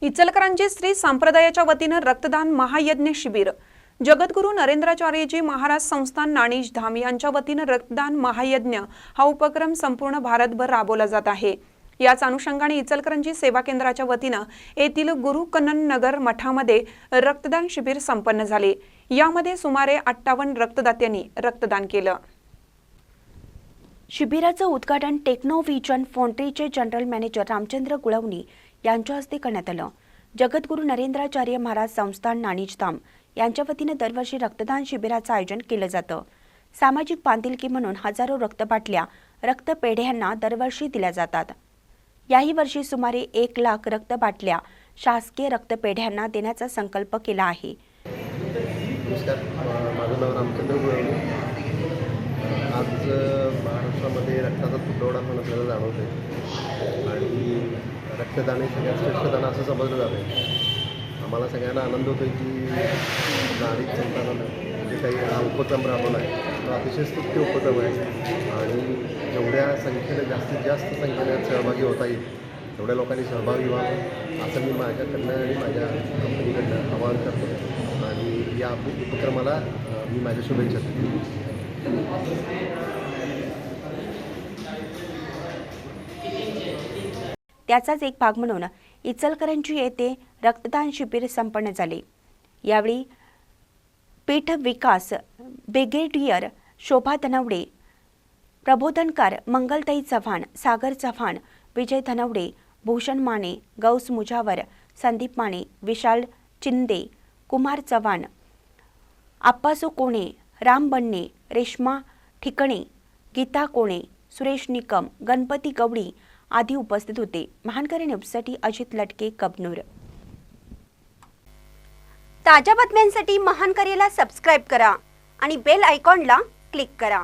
इचलकरंजी श्री संप्रदायाच्या वतीनं रक्तदान महायज्ञ शिबिर। जगद्गुरू नरेंद्राचार्यजी महाराज संस्थान नाणीज धाम यांच्या वतीनं रक्तदान महायज्ञ हा उपक्रम संपूर्ण भारतभर राबवला जात आहे। याच अनुषंगाने इचलकरंजी सेवा केंद्राच्या वतीनं येथील गुरु कन्नन नगर मठामध्ये रक्तदान शिबिर संपन्न झाले। यामध्ये सुमारे 58 रक्तदात्यांनी रक्तदान केलं। शिबिराचं उद्घाटन टेक्नोव्हिजन फाउंड्रीचे जनरल मॅनेजर रामचंद्र गुळवणी यांच्या हस्ते करण्यात आलं। जगद्गुरू नरेंद्राचार्य महाराज संस्थान नाणीज धाम यांच्या वतीने दरवर्षी रक्तदान शिबिराचं आयोजन केलं जातं। सामाजिक बांधिलकी म्हणून हजारो रक्तबाटल्या रक्तपेढ्यांना दरवर्षी दिल्या जातात। याही वर्षी सुमारे 1 लाख रक्तबाटल्या शासकीय रक्तपेढ्यांना देण्याचा संकल्प केला आहे। नमस्कार, माझं नाव रामचंद्र गुळवणी। आज महाराष्ट्रामध्ये रक्ताचा तुटवडा पण आपल्याला जाणवतो आहे आणि रक्तदान हे सगळ्यात श्रेष्ठ दान असं समजलं जातं आहे। आम्हाला सगळ्यांना आनंद होतो आहे की नाणीज संस्थानानं जे काही हा उपक्रम राबवला आहे तो अतिशय स्तुत्य उपक्रम आहे आणि जेवढ्या संख्येने जास्तीत जास्त संख्येने सहभागी होता येईल तेवढ्या लोकांनी सहभागी व्हावं असं मी माझ्याकडनं आणि माझ्या कंपनीकडनं आवाहन करतो आणि या उपक्रमाला मी माझ्या शुभेच्छा देतो। त्याचाच एक भाग म्हणून इचलकरंजी येथे रक्तदान शिबिर संपन्न झाले। यावेळी पीठ विकास ब्रिगेडियर शोभा धनवडे, प्रबोधनकार मंगलताई चव्हाण, सागर चव्हाण, विजय धनवडे, भूषण माने, गौस मुजावर, संदीप माने, विशाल चिंदे, कुमार चव्हाण, आप्पासू कोणे, राम बन्ने, रेश्मा ठिकणे, गीता कोणे, सुरेश निकम, गणपती गवडी आदी उपस्थित होते। महानकरी न्यूजसाठी अजित लटके, कबनूर। ताज्या बातम्यांसाठी महानकरीला सबस्क्राइब करा आणि बेल आयकॉनला क्लिक करा।